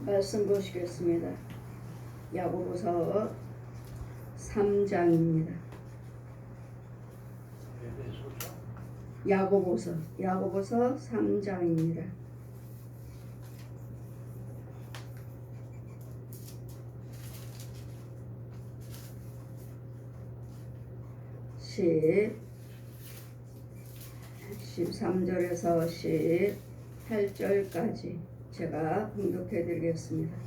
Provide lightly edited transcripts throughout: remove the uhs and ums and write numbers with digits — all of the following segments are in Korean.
말씀 보시겠습니다. 야고보서 3장입니다. 야고보서 3장입니다. 십 13절에서 18절까지 제가 봉독해 드리겠습니다.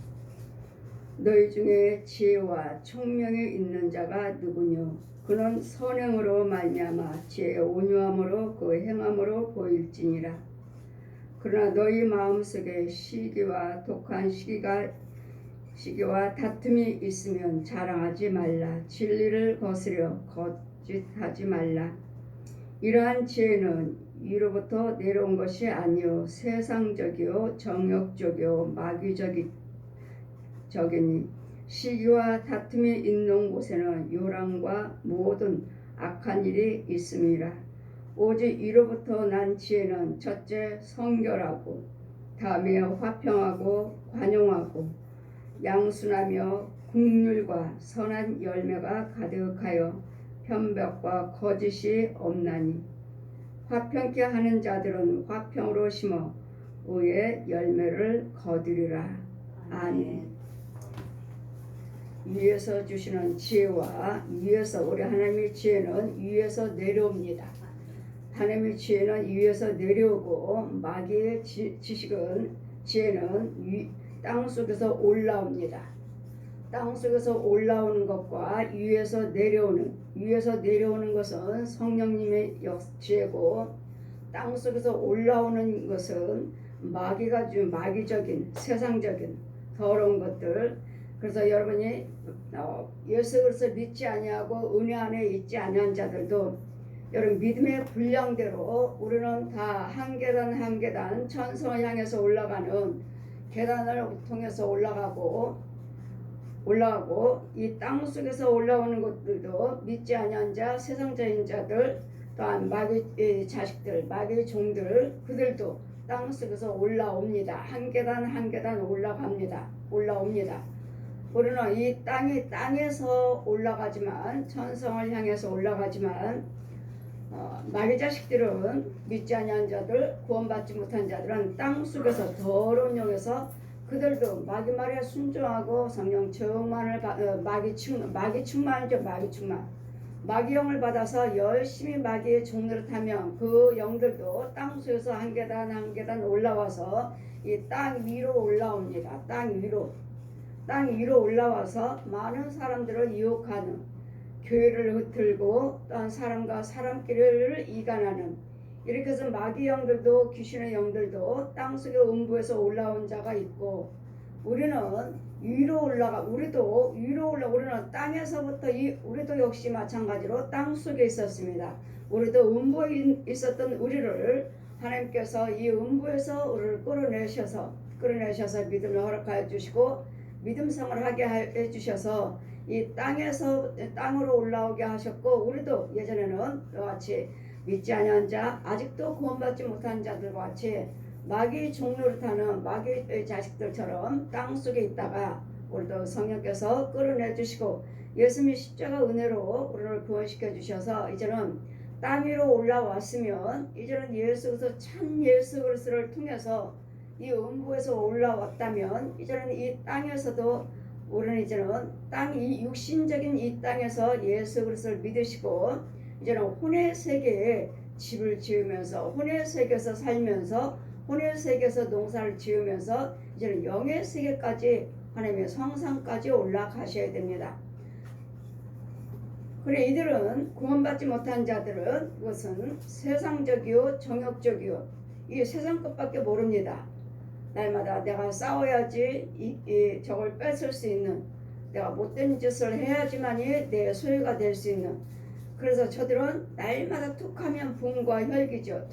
너희 중에 지혜와 총명이 있는 자가 누구뇨? 그는 선행으로 말미암아 지혜의 온유함으로 그 행함으로 보일지니라. 그러나 너희 마음속에 시기와 독한 시기와 다툼이 있으면 자랑하지 말라. 진리를 거스려 거짓하지 말라. 이러한 지혜는 위로부터 내려온 것이 아니요 세상적이요 정욕적이요 마귀적이니 시기와 다툼이 있는 곳에는 요란과 모든 악한 일이 있음이라. 오직 위로부터 난 지혜는 첫째 성결하고 다음에 화평하고 관용하고 양순하며 긍휼과 선한 열매가 가득하여 편벽과 거짓이 없나니 화평케 하는 자들은 화평으로 심어 의의 열매를 거두리라. 아멘. 위에서 주시는 지혜와 위에서 우리 하나님의 지혜는 위에서 내려옵니다. 하나님의 지혜는 위에서 내려오고 마귀의 지혜는 땅 속에서 올라옵니다. 땅 속에서 올라오는 것과 위에서 내려오는 것은 성령님의 지혜고, 땅 속에서 올라오는 것은 마귀가 준 마귀적인 세상적인 더러운 것들. 그래서 여러분이 예수 그리스도 믿지 아니하고 은혜 안에 있지 아니한 자들도 여러분 믿음의 분량대로 우리는 다 한 계단 한 계단 천성을 향해서 올라가는 계단을 통해서 올라가고 이 땅 속에서 올라오는 것들도 믿지 아니한 자, 세상적인 자들, 또한 마귀의 자식들, 마귀의 종들, 그들도 땅 속에서 올라옵니다. 한 계단 한 계단 올라옵니다. 우리는 이 땅에서 올라가지만, 천성을 향해서 올라가지만, 마귀 자식들은 믿지 아니한 자들, 구원받지 못한 자들은 땅 속에서 더러운 영에서 그들도 마귀 말에 순종하고 성령 충만을 마귀 영을 받아서 열심히 마귀의 종노릇하면 그 영들도 땅 속에서 한 계단 한 계단 올라와서 이 땅 위로 올라옵니다. 땅 위로 올라와서 많은 사람들을 유혹하는, 교회를 흩틀고 또한 사람과 사람끼리를 이간하는, 이렇게 해서 마귀 영들도 귀신의 영들도 땅속에 음부에서 올라온 자가 있고, 우리는 위로 올라가, 우리는 땅에서부터 우리도 역시 마찬가지로 땅 속에 있었습니다. 우리도 음부에 있었던 우리를 하나님께서 이 음부에서 우리를 끌어내셔서 믿음을 허락하여 주시고 믿음 생활을 하게 해 주셔서 이 땅으로 올라오게 하셨고, 우리도 예전에는 같이 믿지 아니한 자, 아직도 구원받지 못한 자들과 같이 마귀 종노릇하는 마귀의 자식들처럼 땅 속에 있다가 우리도 성령께서 끌어내 주시고 예수님의 십자가 은혜로 우리를 구원시켜 주셔서 이제는 땅 위로 올라왔으면, 이제는 참 예수 그리스도를 통해서 이 음부에서 올라왔다면, 이제는 이 땅에서도 우리는 이제는 육신적인 이 땅에서 예수 그리스도를 믿으시고 이제는 혼의 세계에 집을 지으면서, 혼의 세계에서 살면서, 혼의 세계에서 농사를 지으면서 이제는 영의 세계까지, 하나님의 성상까지 올라가셔야 됩니다. 그래, 이들은 구원받지 못한 자들은 그것은 세상적이요 정욕적이요 이 세상 것밖에 모릅니다. 날마다 내가 싸워야지 저걸 뺏을 수 있는, 내가 못된 짓을 해야지만이 내 소유가 될 수 있는, 그래서 저들은 날마다 툭하면 분과 혈기죠.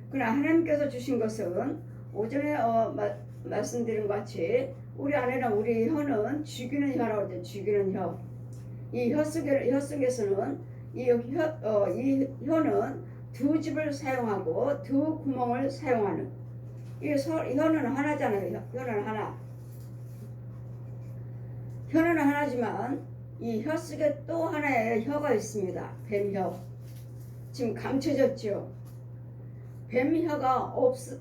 그러나 하나님께서 주신 것은 오전에 말씀드린 것 같이 우리 안에는, 우리 혀는 죽이는 혀라고 하죠. 죽이는 혀. 이 혀 속에서는 이 혀는 두 집을 사용하고 두 구멍을 사용하는, 혀는 하나잖아요. 혀는 하나. 혀는 하나지만 이 혀 속에 또 하나의 혀가 있습니다. 뱀혀. 지금 감춰졌죠. 뱀혀가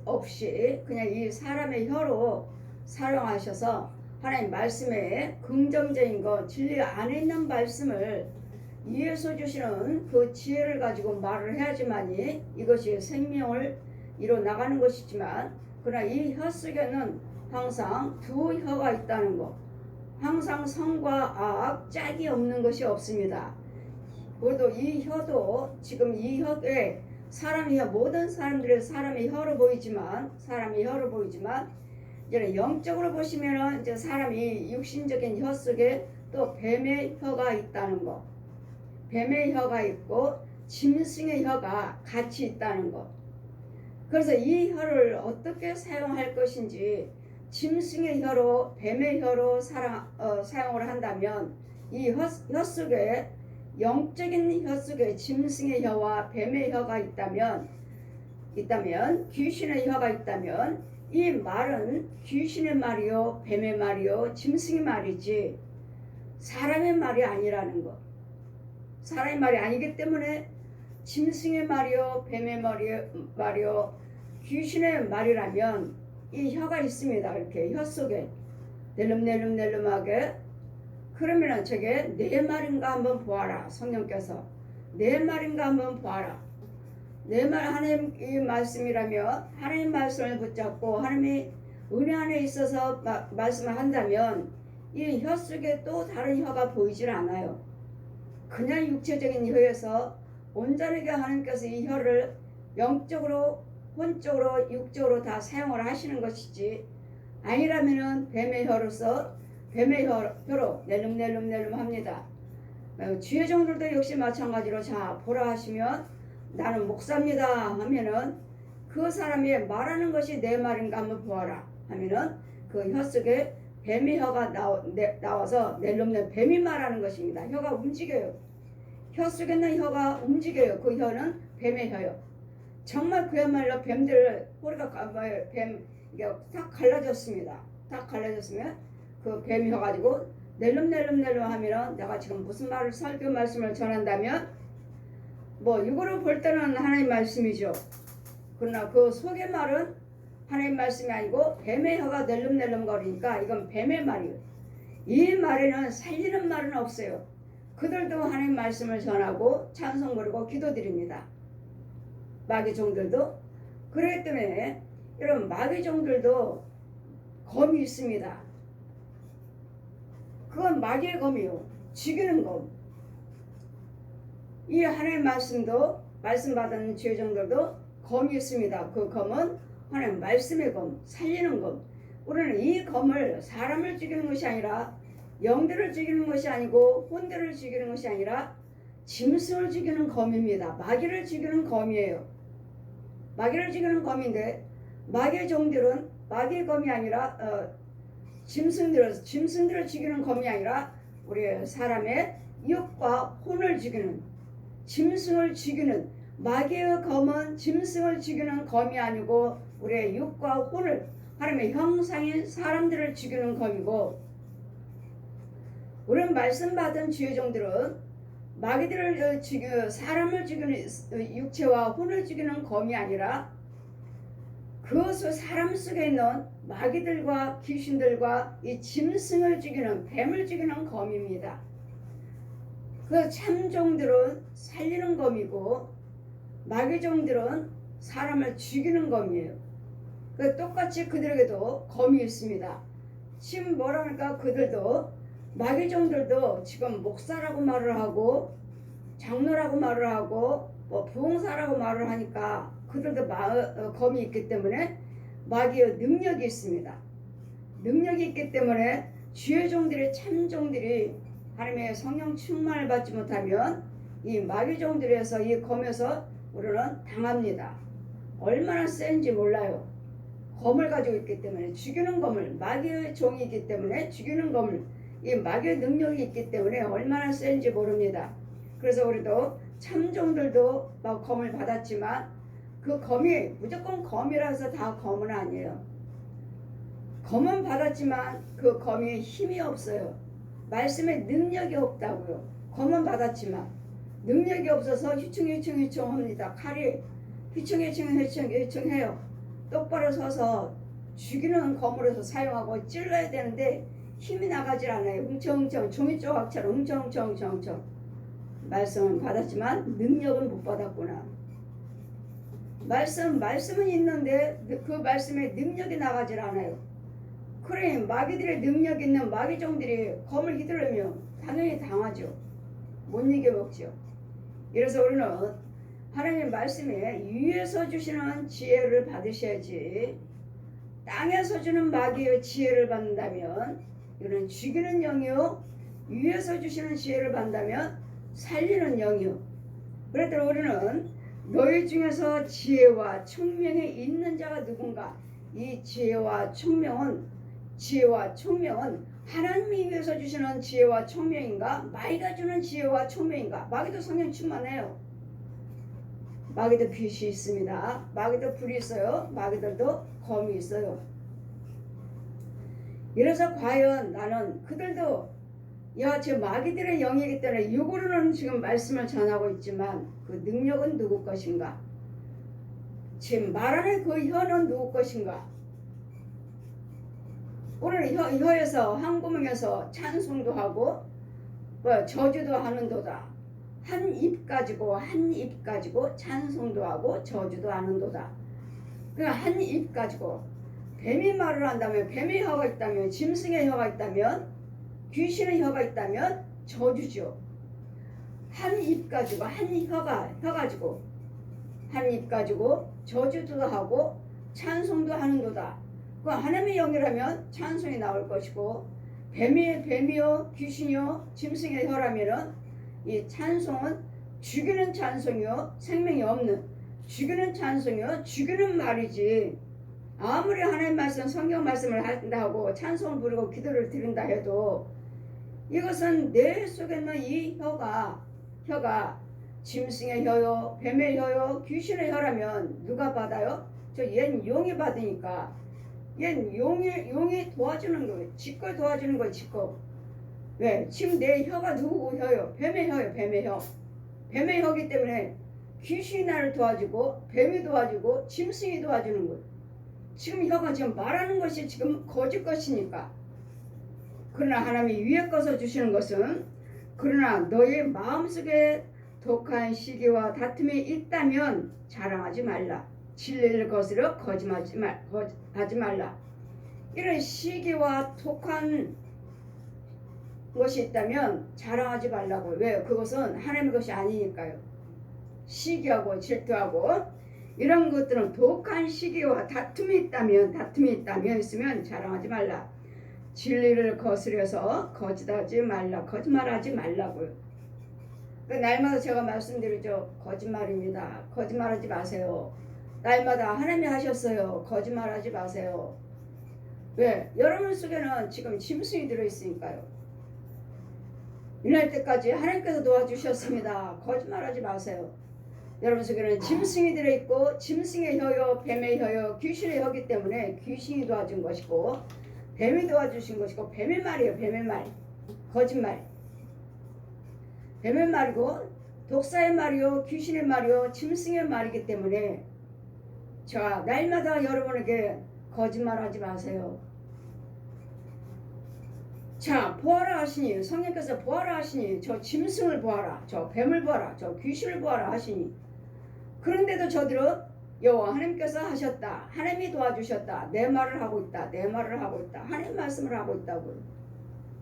없이 그냥 이 사람의 혀로 사용하셔서 하나님 말씀에 긍정적인 것, 진리 안에 있는 말씀을 이해서 주시는 그 지혜를 가지고 말을 해야지만이 이것이 생명을 이뤄 나가는 것이지만, 그러나 이 혀 속에는 항상 두 혀가 있다는 것, 항상 선과 악, 짝이 없는 것이 없습니다. 그래도 이 혀도 지금 이 혀에 사람이 모든 사람들의 사람의 혀로 보이지만 이제 영적으로 보시면은 이제 사람이 육신적인 혀 속에 또 뱀의 혀가 있다는 거, 뱀의 혀가 있고 짐승의 혀가 같이 있다는 것. 그래서 이 혀를 어떻게 사용할 것인지, 짐승의 혀로 뱀의 혀로 사용을 한다면 이 혀 속에 영적인 혀 속에 짐승의 혀와 뱀의 혀가 있다면 귀신의 혀가 있다면 이 말은 귀신의 말이요 뱀의 말이요 짐승의 말이지 사람의 말이 아니라는 것. 사람의 말이 아니기 때문에 짐승의 말이요 뱀의 말이요 귀신의 말이라면 이 혀가 있습니다. 이렇게 혀 속에 낼름하게. 그러면은 저게 내 말인가 한번 보아라. 성령께서 내 말인가 한번 보아라. 내 말 하나님 이 말씀이라면 하나님 말씀을 붙잡고 하나님의 은혜 안에 있어서 말씀을 한다면 이 혀 속에 또 다른 혀가 보이질 않아요. 그냥 육체적인 혀에서 온전하게 하나님께서 이 혀를 영적으로 혼적으로 육적으로 다 사용을 하시는 것이지, 아니라면은 뱀의 혀로 낼름낼름 합니다. 주의종들도 역시 마찬가지로 자 보라 하시면 나는 목사입니다 하면은 그 사람이 말하는 것이 내 말인가 한번 보아라 하면은 그 혀 속에 뱀의 혀가 나와서 낼름낼름 뱀이 말하는 것입니다. 혀가 움직여요. 혀 속에 있는 혀가 움직여요. 그 혀는 뱀의 혀요. 정말 그야말로 뱀들 꼬리가 이게 딱 갈라졌습니다. 딱 갈라졌으면 그 뱀이 혀가지고 낼름 하면은 내가 지금 무슨 말을 설교 말씀을 전한다면 뭐 이거로 볼 때는 하나님 말씀이죠. 그러나 그 속의 말은 하나님 말씀이 아니고 뱀의 혀가 낼름 거리니까 이건 뱀의 말이에요. 이 말에는 살리는 말은 없어요. 그들도 하나님 말씀을 전하고 찬송 부르고 기도드립니다. 마귀종들도. 그렇기 때문에 이런 마귀종들도 검이 있습니다. 그건 마귀의 검이요. 죽이는 검. 이 하나님 말씀도 말씀 받은 죄종들도 검이 있습니다. 그 검은 하나님 말씀의 검, 살리는 검. 우리는 이 검을 사람을 죽이는 것이 아니라 영들을 죽이는 것이 아니고 혼들을 죽이는 것이 아니라 짐승을 죽이는 검입니다. 마귀를 죽이는 검이에요. 마귀를 죽이는 검인데 마귀의 종들은 마귀의 검이 아니라 짐승들을 죽이는 검이 아니라 우리 사람의 육과 혼을 죽이는, 짐승을 죽이는, 마귀의 검은 짐승을 죽이는 검이 아니고 우리의 육과 혼을, 하나님의 형상인 사람들을 죽이는 검이고, 우리는 말씀 받은 주의종들은 마귀들을 사람을 죽이는 육체와 혼을 죽이는 검이 아니라 그것을 사람 속에 있는 마귀들과 귀신들과 이 짐승을 죽이는 뱀을 죽이는 검입니다. 그 참종들은 살리는 검이고 마귀종들은 사람을 죽이는 검이에요. 그 똑같이 그들에게도 검이 있습니다. 지금 뭐라 하니까 그들도 마귀종들도 지금 목사라고 말을 하고 장로라고 말을 하고 뭐 부흥사라고 말을 하니까 그들도 검이 있기 때문에 마귀의 능력이 있습니다. 능력이 있기 때문에 주의 종들이 참종들이 하나님의 성령 충만을 받지 못하면 이 마귀 종들에서 이 검에서 우리는 당합니다. 얼마나 센지 몰라요. 검을 가지고 있기 때문에 죽이는 검을, 마귀의 종이기 때문에 죽이는 검을, 이 마귀의 능력이 있기 때문에 얼마나 센지 모릅니다. 그래서 우리도 참종들도 검을 받았지만 그 검이 무조건 검이라서 다 검은 아니에요. 검은 받았지만 그 검이 힘이 없어요. 말씀에 능력이 없다고요. 검은 받았지만 능력이 없어서 휘충휘충 합니다. 칼이 휘충 해요. 똑바로 서서 죽이는 검으로서 사용하고 찔러야 되는데 힘이 나가질 않아요. 웅청웅청 종이조각처럼 웅청웅청 말씀은 받았지만 능력은 못 받았구나. 말씀은 있는데 그 말씀에 능력이 나가질 않아요. 그래 마귀들의 능력 있는 마귀종들이 검을 휘두르면 당연히 당하죠. 못 이겨먹죠. 이래서 우리는 하나님의 말씀에 위에서 주시는 지혜를 받으셔야지, 땅에서 주는 마귀의 지혜를 받는다면 이거는 죽이는 영이요, 위에서 주시는 지혜를 받는다면 살리는 영이요. 그랬더니 우리는 너희 중에서 지혜와 총명이 있는 자가 누군가? 이 지혜와 총명은 하나님이 위해서 주시는 지혜와 총명인가? 마귀가 주는 지혜와 총명인가? 마귀도 성령 충만해요. 마귀도 빛이 있습니다. 마귀도 불이 있어요. 마귀들도 검이 있어요. 이래서 과연 나는 그들도 저 마귀들의 영이기 때문에 육으로는 지금 말씀을 전하고 있지만 그 능력은 누구 것인가? 지금 말하는 그 혀는 누구 것인가? 오늘 혀에서 한 구멍에서 찬송도 하고 저주도 하는도다. 한 입 가지고 찬송도 하고 저주도 하는도다. 그러니까 한 입 가지고 뱀이 말을 한다면, 뱀의 혀가 있다면, 짐승의 혀가 있다면, 귀신의 혀가 있다면 저주죠. 한 입 가지고 한 입 가지고 저주도 하고 찬송도 하는도다. 그 하나님의 영이라면 찬송이 나올 것이고, 뱀이요 귀신이요 짐승의 혀라면은 이 찬송은 죽이는 찬송이요 생명이 없는 죽이는 찬송이요 죽이는 말이지. 아무리 하나님 말씀 성경 말씀을 한다 하고 찬송을 부르고 기도를 드린다 해도 이것은 내 속에 있는 이 혀가 짐승의 혀요 뱀의 혀요 귀신의 혀라면 누가 받아요? 얜 용이 받으니까. 얜 용이 도와주는 거예요. 짓고 도와주는 거예요. 짓고. 왜? 지금 내 혀가 누구 혀요? 뱀의 혀요. 뱀의 혀기 때문에 귀신이 나를 도와주고 뱀이 도와주고 짐승이 도와주는 거예요. 지금 혀가 지금 말하는 것이 지금 거짓 것이니까. 그러나 하나님이 위에 것을 주시는 것은, 그러나 너의 마음속에 독한 시기와 다툼이 있다면 자랑하지 말라. 진리를 거스려 거짓하지 말라. 이런 시기와 독한 것이 있다면 자랑하지 말라고. 왜요? 그것은 하나님의 것이 아니니까요. 시기하고 질투하고 이런 것들은 독한 시기와 다툼이 있다면 있으면 자랑하지 말라. 진리를 거스려서 거짓말하지 말라고요. 날마다 제가 말씀드리죠. 거짓말입니다. 거짓말하지 마세요. 날마다 하나님이 하셨어요. 거짓말하지 마세요. 왜? 여러분 속에는 지금 짐승이 들어있으니까요. 이날 때까지 하나님께서 도와주셨습니다. 거짓말하지 마세요. 여러분 속에는 짐승이 들어있고 짐승의 혀요 뱀의 혀요 귀신의 혀기 때문에 귀신이 도와준 것이고 뱀이 도와주신 것이고, 뱀의 말이에요. 뱀의 말. 거짓말. 뱀의 말이고 독사의 말이요 귀신의 말이요 짐승의 말이기 때문에 자, 날마다 여러분에게 거짓말하지 마세요. 자, 보아라 하시니, 성령께서 보아라 하시니, 저 짐승을 보아라, 저 뱀을 보아라, 저 귀신을 보아라 하시니, 그런데도 저들은 여호와 하나님께서 하셨다, 하나님이 도와주셨다, 내 말을 하고 있다, 하나님 말씀을 하고 있다고요.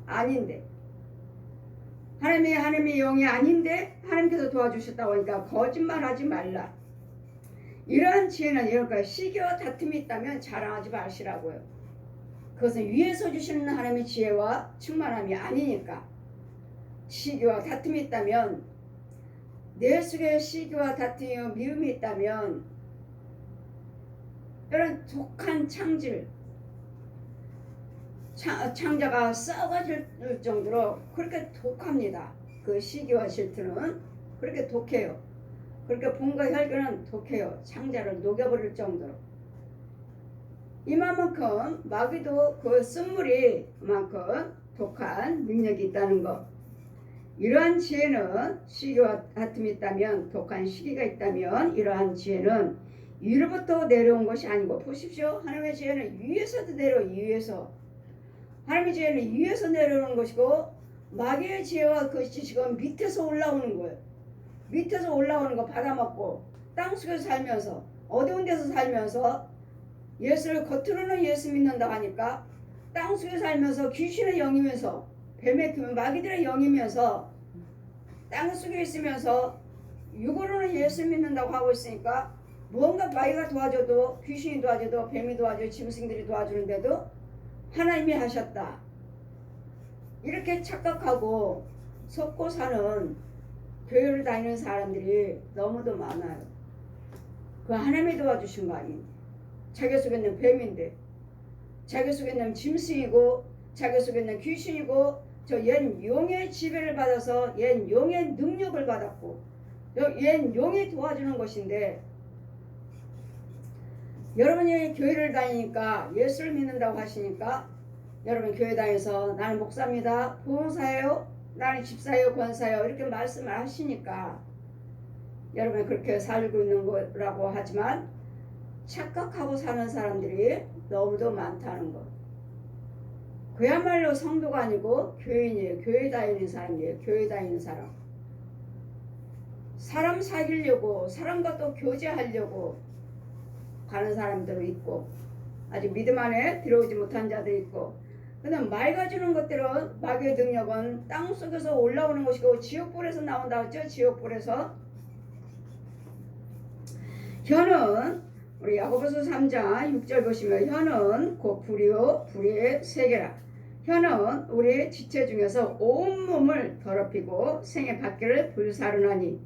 아닌데, 하나님의 영이 아닌데 하나님께서 도와주셨다고 하니까 거짓말하지 말라. 이러한 지혜는 이럴까요? 시기와 다툼이 있다면 자랑하지 마시라고요. 그것은 위에서 주시는 하나님의 지혜와 충만함이 아니니까. 시기와 다툼이 있다면, 내 속에 시기와 다툼이요 미움이 있다면, 이런 독한 창자가 썩어질 정도로 그렇게 독합니다. 그 시기와 질투는 그렇게 독해요. 그렇게 봄과 혈기는 독해요. 창자를 녹여버릴 정도로. 이만큼 마귀도 그 쓴물이 그만큼 독한 능력이 있다는 것. 이러한 지혜는 시기와 다툼이 있다면, 독한 시기가 있다면 이러한 지혜는 위로부터 내려온 것이 아니고, 보십시오. 하나님의 지혜는 위에서도 위에서. 하나님의 지혜는 위에서 내려오는 것이고, 마귀의 지혜와 그 지식은 밑에서 올라오는 거예요. 밑에서 올라오는 거 받아먹고 땅속에서 살면서, 어두운 데서 살면서 예수를 겉으로는 예수 믿는다 하니까 땅속에 살면서 귀신의 영이면서, 뱀의 마귀들의 영이면서 땅속에 있으면서 육으로는 예수 믿는다고 하고 있으니까, 무언가 마귀가 도와줘도, 귀신이 도와줘도, 뱀이 도와줘도, 짐승들이 도와주는데도 하나님이 하셨다, 이렇게 착각하고 속고 사는 교회를 다니는 사람들이 너무도 많아요. 그 하나님이 도와주신 거 아니에요. 자기 속에 있는 뱀인데, 자기 속에 있는 짐승이고, 자기 속에 있는 귀신이고, 저 옛 용의 지배를 받아서 옛 용의 능력을 받았고, 옛 용이 도와주는 것인데, 여러분이 교회를 다니니까, 예수를 믿는다고 하시니까, 여러분 교회 다녀서 나는 목사입니다, 부흥사예요, 나는 집사예요, 권사예요, 이렇게 말씀을 하시니까 여러분이 그렇게 살고 있는 거라고 하지만 착각하고 사는 사람들이 너무도 많다는 것. 그야말로 성도가 아니고 교인이에요. 교회 다니는 사람이에요. 교회 다니는 사람. 사람 사귀려고, 사람과 또 교제하려고 가는 사람들도 있고, 아직 믿음 안에 들어오지 못한 자도 있고. 근데 맑아지는 것들은, 마귀의 능력은 땅속에서 올라오는 것이고 지옥불에서 나온다 했죠. 지옥불에서. 혀는 우리 야고보서 3장 6절 보시면, 혀는 곧 불이요 불의 세계라. 혀는 우리의 지체 중에서 온몸을 더럽히고 생의 밖을 불사르나니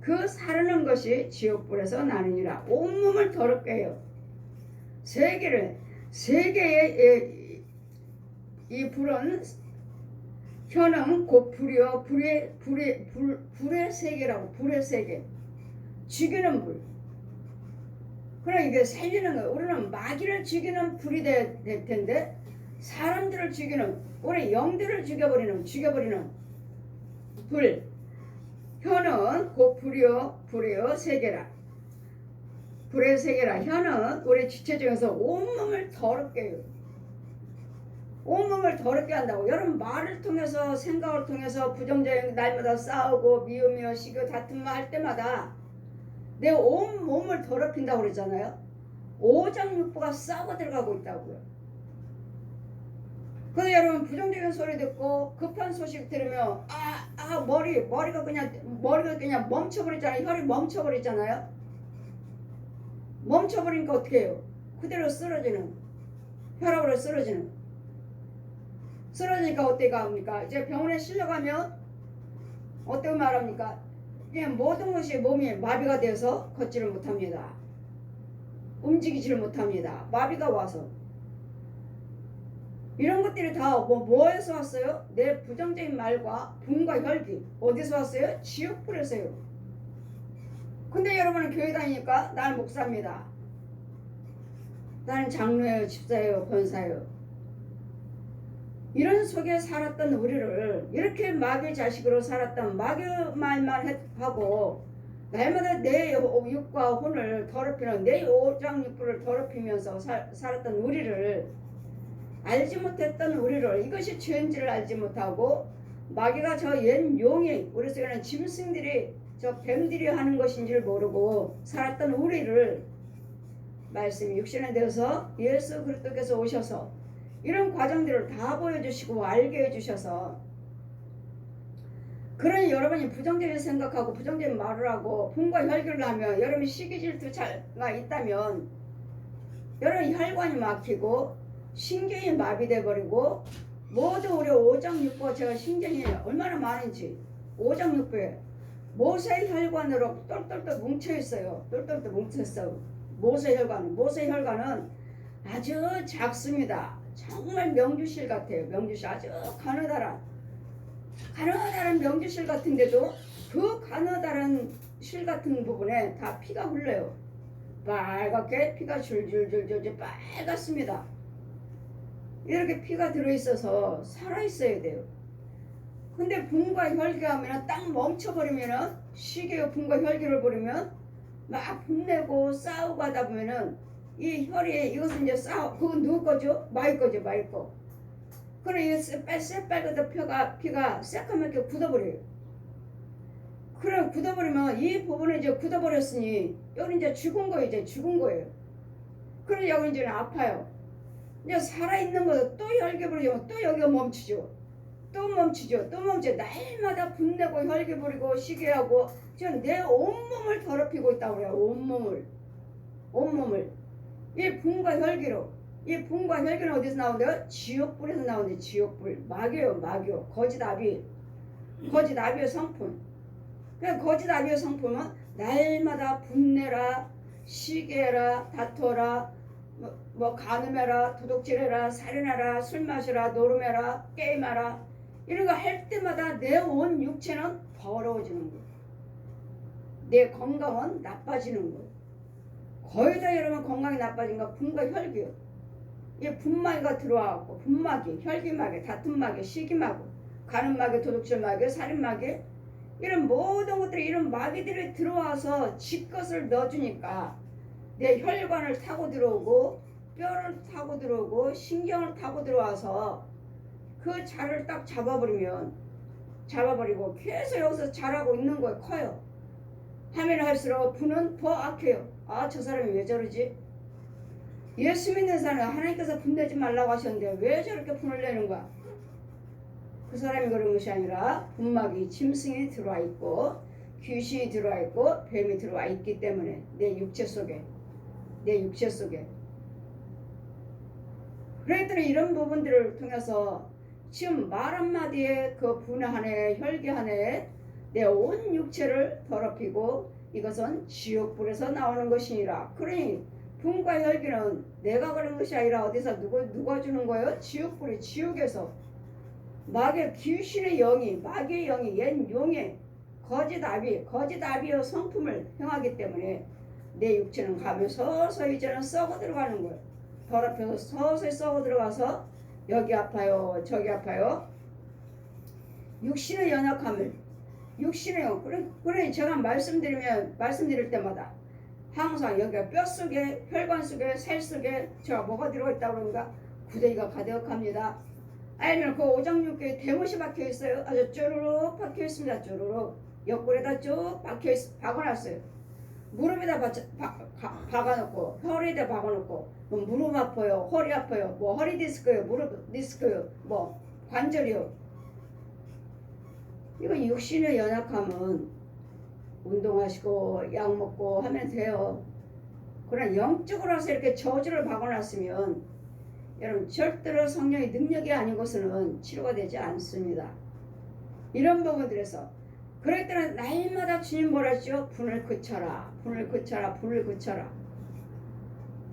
그 사르는 것이 지옥불에서 나느니라. 온몸을 더럽게 해요. 세계의 이 불은, 혀는 곧 불이요 불의 세계라고. 불의 세계, 죽이는 불. 그러나 이게 살리는 거예요. 우리는 마귀를 죽이는 불이 될 텐데, 사람들을 죽이는, 우리 영들을 죽여버리는 불. 혀는 곧 불이요 세계라. 불의 세계라. 혀는 우리 지체 중에서 온몸을 더럽게 해요. 온몸을 더럽게 한다고. 여러분, 말을 통해서, 생각을 통해서 부정적인, 날마다 싸우고 미우며 시기 다툼만 할 때마다 내 온몸을 더럽힌다고 그러잖아요. 오장육부가 썩어 들어가고 있다고요. 그래서 여러분, 부정적인 소리 듣고 급한 소식 들으면 머리가 그냥 멈춰버리잖아요. 혈이 멈춰버리잖아요. 멈춰버리니까 어떻게 해요? 그대로 쓰러지는, 혈압으로 쓰러지니까 어때가 합니까? 이제 병원에 실려가면 어떻게 말합니까? 그냥 모든 것이 몸이 마비가 돼서 걷지를 못합니다. 움직이지를 못합니다. 마비가 와서. 이런 것들이 다 뭐에서 왔어요? 내 부정적인 말과 분과 혈기. 어디서 왔어요? 지옥불에서요. 근데 여러분은 교회 다니니까 나는 목사입니다, 나는 장로예요, 집사예요, 권사예요. 이런 속에 살았던 우리를, 이렇게 마귀 자식으로 살았던, 마귀 말만 하고 날마다 내 육과 혼을 더럽히는, 내 오장육부를 더럽히면서 살았던 우리를, 알지 못했던 우리를, 이것이 죄인지를 알지 못하고, 마귀가 저 옛 용이, 우리 속에는 짐승들이, 저 뱀들이 하는 것인지를 모르고 살았던 우리를, 말씀이 육신에 되어서 예수 그리스도께서 오셔서 이런 과정들을 다 보여주시고 알게 해주셔서, 그러니 여러분이 부정적인 생각하고 부정적인 말을 하고 분과 혈기를 하면, 여러분이 시기질투가 있다면 여러분 혈관이 막히고 신경이 마비돼 버리고, 모두 우리 오장육부가, 제가 신경이 얼마나 많은지, 오장육부에 모세 혈관으로 똘똘똘 뭉쳐있어요. 똘똘똘 뭉쳐있어요. 모세 혈관은 아주 작습니다. 정말 명주실 같아요. 명주실, 아주 가느다란 명주실 같은데도 그 가느다란 실 같은 부분에 다 피가 흘러요. 빨갛게 피가 줄줄줄줄 빨갛습니다. 이렇게 피가 들어있어서 살아있어야 돼요. 근데 분과 혈기하면 딱 멈춰버리면은 시계요 분과 혈기를 버리면 막 분내고 싸우고 하다 보면은 이 혈이 이것은 이제 그건 누구 거죠? 마이 거죠, 마이 거. 그래 이 새빨갛던 피가 새까맣게 굳어버려요. 그래 굳어버리면 이 부분을 이제 굳어버렸으니 여기 이제 죽은 거예요, 이제 죽은 거예요. 그래 여기 이제 아파요. 이제 살아있는 것도 또 혈기 부리면 또 여기가 멈추죠. 또 멈추죠. 또 멈추죠. 날마다 분내고 혈기 부리고 시계하고 지금 내 온몸을 더럽히고 있다고 그래요. 온몸을. 이 분과 혈기로. 이 분과 혈기는 어디서 나온대요? 지옥불에서 나오는데 지옥불. 마귀요. 거짓아비의 성품. 그 거짓아비의 성품은 날마다 분내라, 시기해라, 다퉈라, 뭐 간음해라, 도둑질해라, 살인하라, 술 마시라, 노름해라, 게임하라 이런 거 할 때마다 내 온 육체는 더러워지는 거예요. 내 건강은 나빠지는 거예요. 거의 다 여러분 건강이 나빠진 거 분과 혈기요. 이 분마귀가 들어와갖고 분마귀, 혈기마귀, 다툼마귀, 시기마귀, 간음마귀, 도둑질마귀, 살인마귀 이런 모든 것들이 이런 마귀들이 들어와서 지 것을 넣어주니까 내 혈관을 타고 들어오고 뼈를 타고 들어오고 신경을 타고 들어와서 그 자를 딱 잡아버리고 계속 여기서 자라고 있는 거예요. 커요. 하면 할수록 분은 더 악해요. 아, 저 사람이 왜 저러지? 예수 믿는 사람은 하나님께서 분내지 말라고 하셨는데 왜 저렇게 분을 내는 거야? 그 사람이 그런 것이 아니라 분마귀, 짐승이 들어와 있고 귀신이 들어와 있고 뱀이 들어와 있기 때문에 내 육체 속에 그랬더니 이런 부분들을 통해서 지금 말 한마디에 그 분해하네 혈기하네 내 온 육체를 더럽히고 이것은 지옥불에서 나오는 것이니라. 그러니 분과 혈기는 내가 그런 것이 아니라 어디서 누가 주는 거예요? 지옥불이 지옥에서 마귀의 귀신의 영이 마귀의 영이 옛 용의 거짓아비의 성품을 행하기 때문에 내 육체는 가면 서서히 저는 썩어 들어가는 거예요. 더럽혀서 서서히 썩어 들어가서 여기 아파요 저기 아파요. 육신의 연약함을 그래 제가 말씀드릴 때마다 항상 여기가 뼛속에 혈관 속에 살 속에 제가 뭐가 들어있다고 그러는가 구더기가 가득합니다. 아니면 그 오장육교에 대못이 박혀있어요. 아주 쪼르륵 박혀있습니다. 쪼르륵 옆구리에다 쭉 박아놨어요. 무릎에다 박아놓고 허리에다 박아놓고 뭐 무릎 아파요 허리 아파요 뭐 허리 디스크요 무릎 디스크요 뭐 관절이요. 이건 육신의 연약함은 운동하시고 약 먹고 하면 돼요. 그러나 영적으로 해서 이렇게 저주를 박아놨으면 여러분 절대로 성령의 능력이 아닌 것은 치료가 되지 않습니다. 이런 부분들에서 그럴 때는 날마다 주님 뭐라 하시죠? 분을 그쳐라.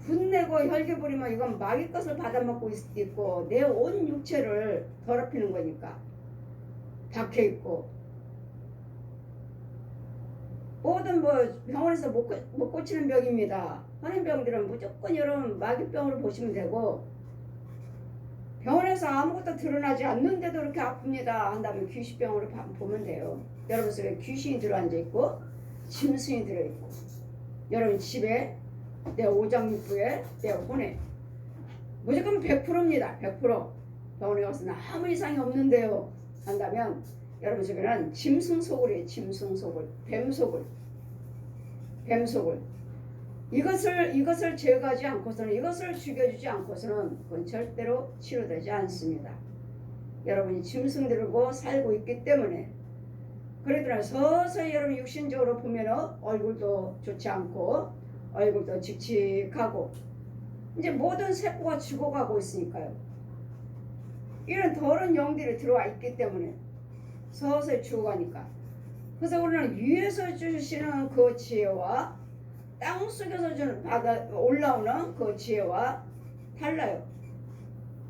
분내고 혈기 부리면 이건 마귀 것을 받아먹고 있고 내 온 육체를 더럽히는 거니까 박혀있고 모든 뭐 병원에서 못 고치는 병입니다. 하는 병들은 무조건 여러분 마귀병으로 보시면 되고 병원에서 아무것도 드러나지 않는데도 이렇게 아픕니다 한다면 귀신병으로 보면 돼요. 여러분 속에 귀신이 들어앉아있고 짐승이 들어있고 여러분 집에 내 오장육부에 내 혼에 무조건 100%입니다. 100% 병원에 가서는 아무 이상이 없는데요 한다면 여러분 속에는 짐승 소굴이에요. 짐승 소굴, 뱀 소굴. 이것을 제거하지 않고서는 이것을 죽여주지 않고서는 그건 절대로 치료되지 않습니다. 여러분이 짐승 들고 살고 있기 때문에 그러더라 서서히 여러분 육신적으로 보면 얼굴도 좋지 않고 얼굴도 칙칙하고 이제 모든 세포가 죽어가고 있으니까요. 이런 더러운 영들이 들어와 있기 때문에 서서히 죽어가니까 그래서 우리는 위에서 주시는 그 지혜와 땅속에서 올라오는 그 지혜와 달라요.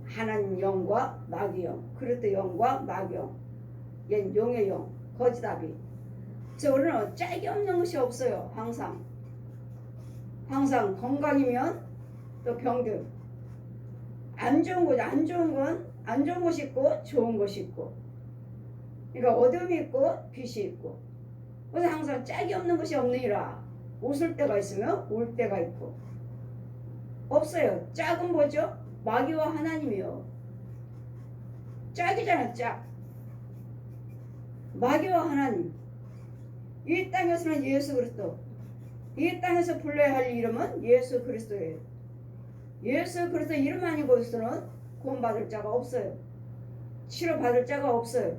하나님 영과 마귀 영, 그리스도 영과 마귀 영, 옛 용의 영, 거짓아비 그래서 우리는 짝이 없는 것이 없어요. 항상 건강이면 또 병든. 안 좋은 것이 있고 좋은 것이 있고. 그러니까 어둠이 있고 빛이 있고. 그래서 항상 짝이 없는 것이 없느니라. 웃을 때가 있으면 울 때가 있고. 없어요. 짝은 뭐죠? 마귀와 하나님이요. 짝이잖아, 짝. 마귀와 하나님. 이 땅에서는 예수 그리스도. 이 땅에서 불러야 할 이름은 예수 그리스도예요. 예수 그리스도 이름 아니고서는 구원받을 자가 없어요. 치료받을 자가 없어요.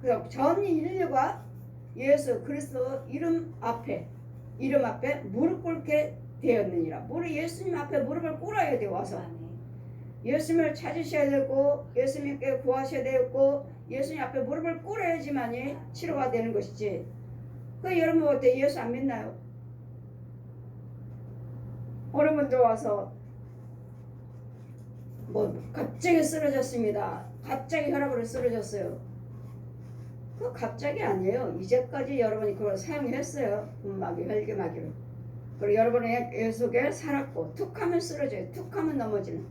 그래서 전 인류가 예수 그리스도 이름 앞에 무릎 꿇게 되었느니라. 예수님 앞에 무릎을 꿇어야 돼요. 와서 예수님을 찾으셔야 되고 예수님께 구하셔야 되고 예수님 앞에 무릎을 꿇어야지만이 치료가 되는 것이지. 그 여러분 어때? 예수 안 믿나요? 어느 분도 와서 갑자기 쓰러졌습니다. 갑자기 혈압으로 쓰러졌어요. 그 갑자기 아니에요. 이제까지 여러분이 그걸 사용했어요. 분마귀, 혈기마귀를. 그리고 여러분의 뇌 속에 살았고 툭하면 쓰러져요. 툭하면 넘어지는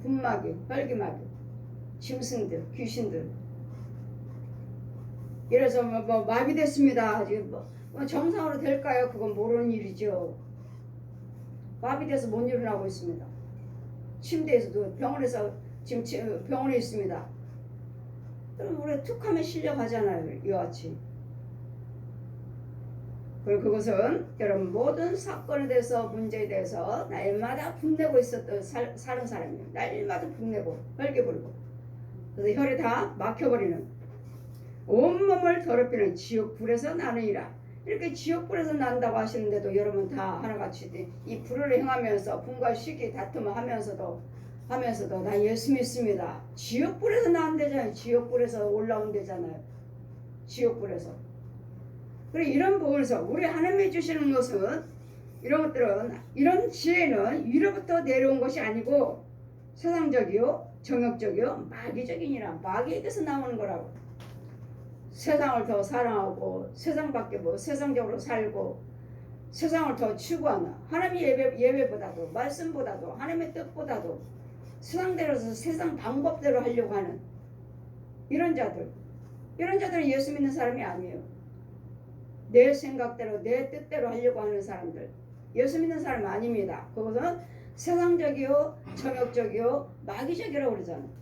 분마귀, 혈기마귀, 짐승들, 귀신들. 이래서 마비됐습니다. 지금 정상으로 될까요? 그건 모르는 일이죠. 마비돼서 못 일어나고 있습니다. 침대에서도 병원에서 지금 병원에 있습니다. 그럼 우리 툭하면 실려가잖아요. 이와 같이. 그리고 그것은 여러분 모든 사건에 대해서 문제에 대해서 날마다 분내고 있었던 사는 사람이에요. 날마다 분내고 헐게부리고 그래서 혈이 다 막혀버리는 온몸을 더럽히는 지옥불에서 나느니라. 이렇게 지옥불에서 난다고 하시는데도 여러분 다 하나같이 이 불을 행하면서 분과 시기 다툼을 하면서도 나 예수 믿습니다. 지옥불에서 나온대잖아요. 지옥불에서 올라온대잖아요. 지옥불에서. 그리고 이런 부분에서 우리 하나님이 주시는 것은 이런 것들은 이런 지혜는 위로부터 내려온 것이 아니고 세상적이요 정욕적이요 마귀적이니라. 마귀에게서 나오는 거라고. 세상을 더 사랑하고 세상밖에 세상적으로 살고 세상을 더 추구하는 하나님의 예배보다도 말씀보다도 하나님의 뜻보다도 세상대로서 세상 방법대로 하려고 하는 이런 자들은 예수 믿는 사람이 아니에요. 내 생각대로 내 뜻대로 하려고 하는 사람들 예수 믿는 사람 아닙니다. 그것은 세상적이요 정욕적이요 마귀적이라고 그러잖아요.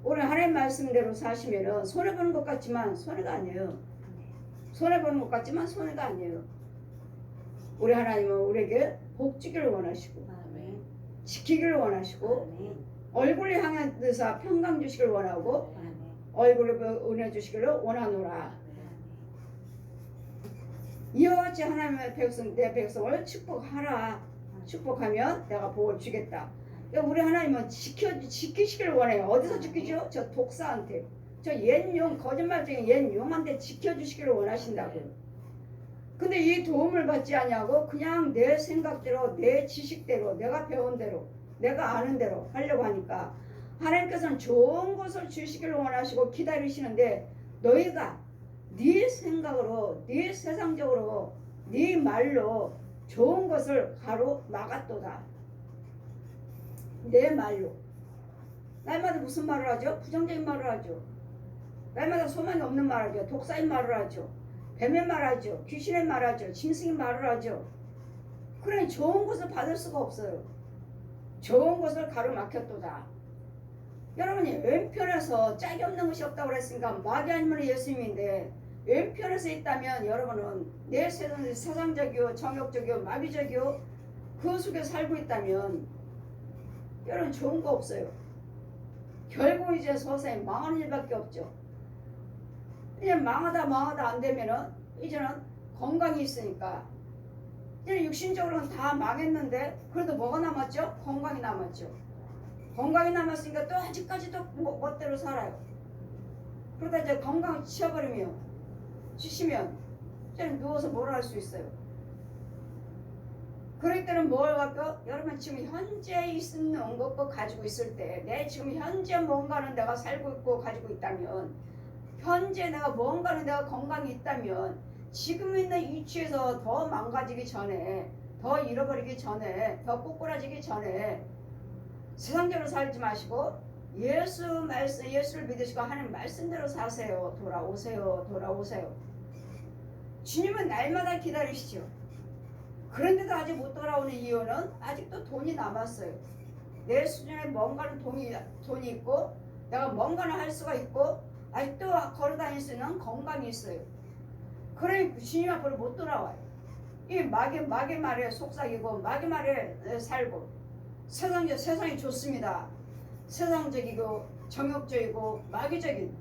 오늘 하나님 말씀대로 사시면은 손해보는 것 같지만 손해가 아니에요. 손해보는 것 같지만 손해가 아니에요. 우리 하나님은 우리에게 복 주기를 원하시고 지키기를 원하시고 얼굴을 향해서 평강 주시기를 원하고 얼굴을 은혜 주시기를 원하노라. 이와 같이 하나님의 백성 내 백성을 축복하라. 축복하면 내가 복을 주겠다. 우리 하나님은 지키시길 원해요. 어디서 지키죠? 저 독사한테, 저 옛용 거짓말쟁이 옛용한테 지켜주시기를 원하신다고요. 근데 이 도움을 받지 않냐고 그냥 내 생각대로 내 지식대로 내가 배운 대로 내가 아는 대로 하려고 하니까 하나님께서는 좋은 것을 주시기를 원하시고 기다리시는데 너희가 네 생각으로 네 세상적으로 네 말로 좋은 것을 가로막았도다. 내 말로 날마다 무슨 말을 하죠? 부정적인 말을 하죠. 날마다 소망이 없는 말을 하죠. 독사인 말을 하죠. 뱀의 말을 하죠. 귀신의 말을 하죠. 짐승의 말을 하죠. 그러니 좋은 것을 받을 수가 없어요. 좋은 것을 가로막혔도다. 여러분이 왼편에서 짝이 없는 것이 없다고 그랬으니까 마귀 아니면 예수님인데 왼편에서 있다면 여러분은 내 세상적이요 정욕적이요 마귀적이요 그 속에 살고 있다면 여러분 좋은 거 없어요. 결국 이제 서서히 망하는 일밖에 없죠. 이제 망하다 안 되면은 이제는 건강이 있으니까 이제 육신적으로는 다 망했는데 그래도 뭐가 남았죠? 건강이 남았죠. 건강이 남았으니까 또 아직까지 또 멋대로 살아요. 그러다 이제 건강 치워버리면 치시면 이제 누워서 뭘 할 수 있어요. 그럴 때는 뭘 갖고 여러분 지금 현재 있는 것도 가지고 있을 때 내 지금 현재 뭔가는 내가 살고 있고 가지고 있다면 현재 내가 뭔가는 내가 건강이 있다면 지금 있는 위치에서 더 망가지기 전에, 더 잃어버리기 전에, 더 꼬꾸라지기 전에 세상대로 살지 마시고 예수 말씀, 예수를 믿으시고 하나님 말씀대로 사세요. 돌아오세요. 돌아오세요. 주님은 날마다 기다리시죠. 그런데도 아직 못 돌아오는 이유는 아직도 돈이 남았어요. 내 수준에 뭔가는 돈이 있고 내가 뭔가는 할 수가 있고 아직도 걸어다닐 수 있는 건강이 있어요. 그러니 주님 앞으로 못 돌아와요. 이 마귀 말에 속삭이고 마귀 말에 살고 세상이 좋습니다. 세상적이고 정욕적이고 마귀적인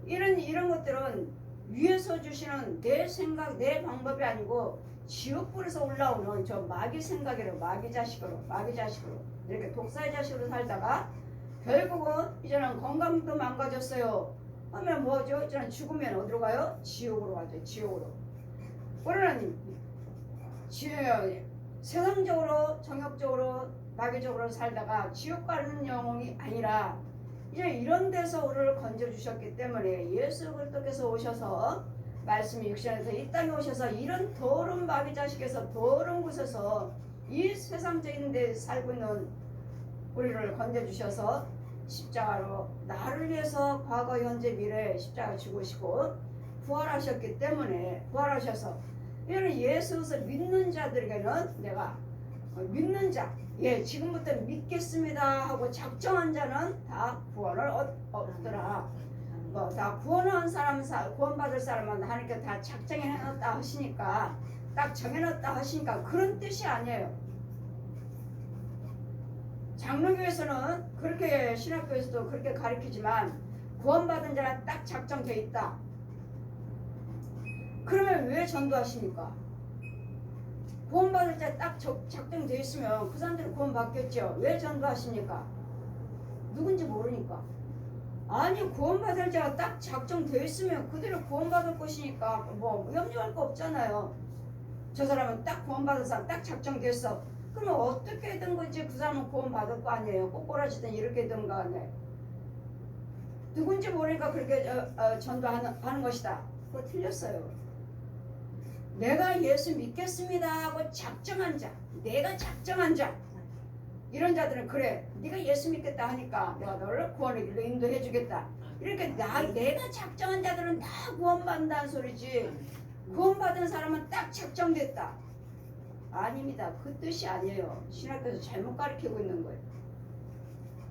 이런 것들은 위에서 주시는 내 생각, 내 방법이 아니고 지옥불에서 올라오는 저 마귀 생각이로, 마귀 자식으로 이렇게 독사의 자식으로 살다가 결국은 이제는 건강도 망가졌어요. 하면 뭐죠? 이제는 죽으면 어디로 가요? 지옥으로 가죠. 지옥으로. 우리는 세상적으로 정욕적으로 마귀적으로 살다가 지옥 가는 영혼이 아니라 이제 이런 데서 우리를 건져주셨기 때문에 예수 그리스도께서 오셔서 말씀이 육신에서 이 땅에 오셔서 이런 더러운 마귀 자식에서 더러운 곳에서 이 세상적인 데 살고 있는 우리를 건져주셔서 십자가로 나를 위해서 과거 현재 미래 십자가 죽으시고 부활하셨기 때문에 부활하셔서 이런 예수를 믿는 자들에게는 내가 믿는 자, 예 지금부터 믿겠습니다 하고 작정한 자는 다 구원을 얻더라. 다 구원한 사람, 구원받을 사람은 하나님께 다 작정해놨다 하시니까 딱 정해놨다 하시니까 그런 뜻이 아니에요. 장로교에서는 그렇게 신학교에서도 그렇게 가르치지만 구원받은 자는 딱 작정돼 있다. 그러면 왜 전도하십니까? 구원받을 자 딱 작정돼 있으면 그 사람들은 구원받겠죠. 왜 전도하십니까? 누군지 모르니까. 아니 구원받을 자가 딱 작정돼 있으면 그대로 구원받을 것이니까 뭐 염려할 거 없잖아요. 저 사람은 딱 구원받을 사람 딱 작정됐어. 그러면 어떻게 된 건지 그 사람은 구원받을 거 아니에요. 꼬꼬라지든 이렇게 된 거 아니에요. 누군지 모르니까 그렇게 전도하는 것이다. 그거 틀렸어요. 내가 예수 믿겠습니다 하고 작정한 자, 내가 작정한 자, 이런 자들은 그래 네가 예수 믿겠다 하니까 내가 너를 구원의 길로 인도해 주겠다. 이렇게 내가 작정한 자들은 다 구원받는다는 소리지. 구원받은 사람은 딱 작정됐다. 아닙니다. 그 뜻이 아니에요. 신학교에서 잘못 가르치고 있는 거예요.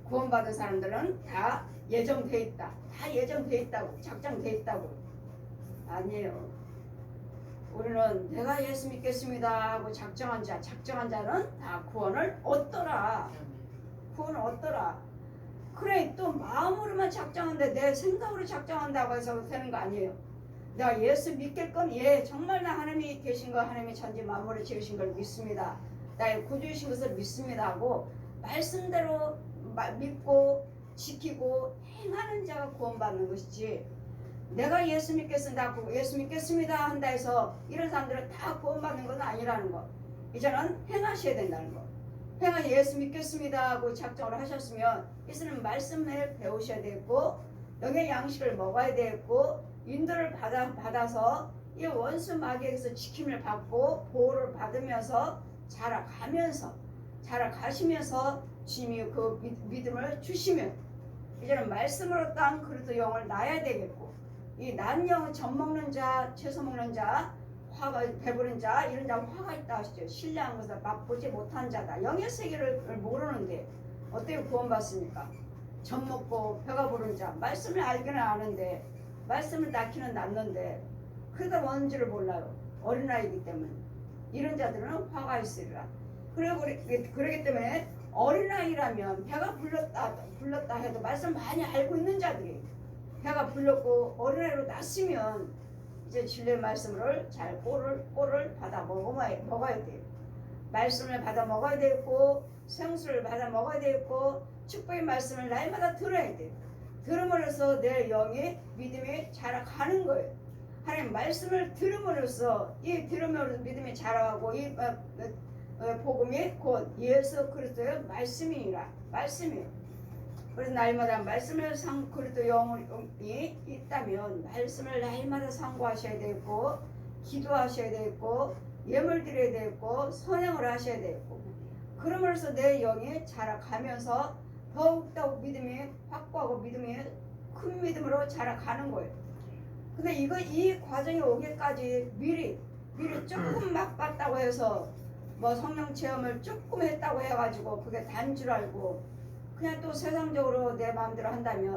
구원받은 사람들은 다 예정돼 있다. 다 예정돼 있다고, 작정돼 있다고. 아니에요. 우리는 내가 예수 믿겠습니다 하고 작정한 자는 다 구원을 얻더라. 구원을 얻더라. 그래 또 마음으로만 작정한데 내 생각으로 작정한다고 해서 되는 거 아니에요. 내가 예수 믿겠건 예 정말 나 하나님이 계신 거 하나님이 천지 만물을 지으신 걸 믿습니다. 나의 구주이신 것을 믿습니다 하고 말씀대로 믿고 지키고 행하는 자가 구원받는 것이지. 내가 예수 믿겠습니다 한다 해서 이런 사람들은 다 구원받는 건 아니라는 거. 이제는 행하셔야 된다는 거. 예수 믿겠습니다 하고 작정을 하셨으면 이제는 말씀을 배우셔야 되겠고 영의 양식을 먹어야 되겠고 인도를 받아서 이 원수 마귀에게서 지킴을 받고 보호를 받으면서 자라가시면서 주님이 그 믿음을 주시면 이제는 말씀으로 땅 그릇도 영을 낳아야 되겠고 이 난 영은 젖 먹는 자, 채소 먹는 자, 화가 배부른 자 이런 자 화가 있다 하시죠. 신뢰한 것을 맛보지 못한 자다. 영의 세계를 모르는데 어떻게 구원받습니까? 젖 먹고 배가 부른 자 말씀을 알기는 아는데 말씀을 낳는데 그러다 뭔지를 몰라요. 어린아이이기 때문에 이런 자들은 화가 있으리라. 그러기 때문에 어린아이라면 배가 불렀다 해도 말씀 많이 알고 있는 자들이 배가 불렀고 어린아이로 낳았으면 이제 진리의 말씀을 잘 꼴을 받아 먹어야 돼요. 말씀을 받아 먹어야 되고 생수를 받아 먹어야 되고 축복의 말씀을 날마다 들어야 돼요. 들음으로써 내 영의 믿음이 자라가는 거예요. 하나님 말씀을 들음으로써 이 들으면서 믿음이 자라가고 이 복음이 곧 예수 그리스도의 말씀이라 말씀이에요. 그래서 날마다 말씀을 그래도 영이 있다면 말씀을 날마다 상고하셔야 되고 기도하셔야 되고 예물 드려야 되고 선행을 하셔야 되고 그러면서 내 영이 자라가면서 더욱더욱 믿음이 확고하고 믿음이 큰 믿음으로 자라가는 거예요. 근데 이 과정이 오기까지 미리 조금 맛봤다고 해서 뭐 성령 체험을 조금 했다고 해가지고 그게 단 줄 알고 그냥 또 세상적으로 내 마음대로 한다면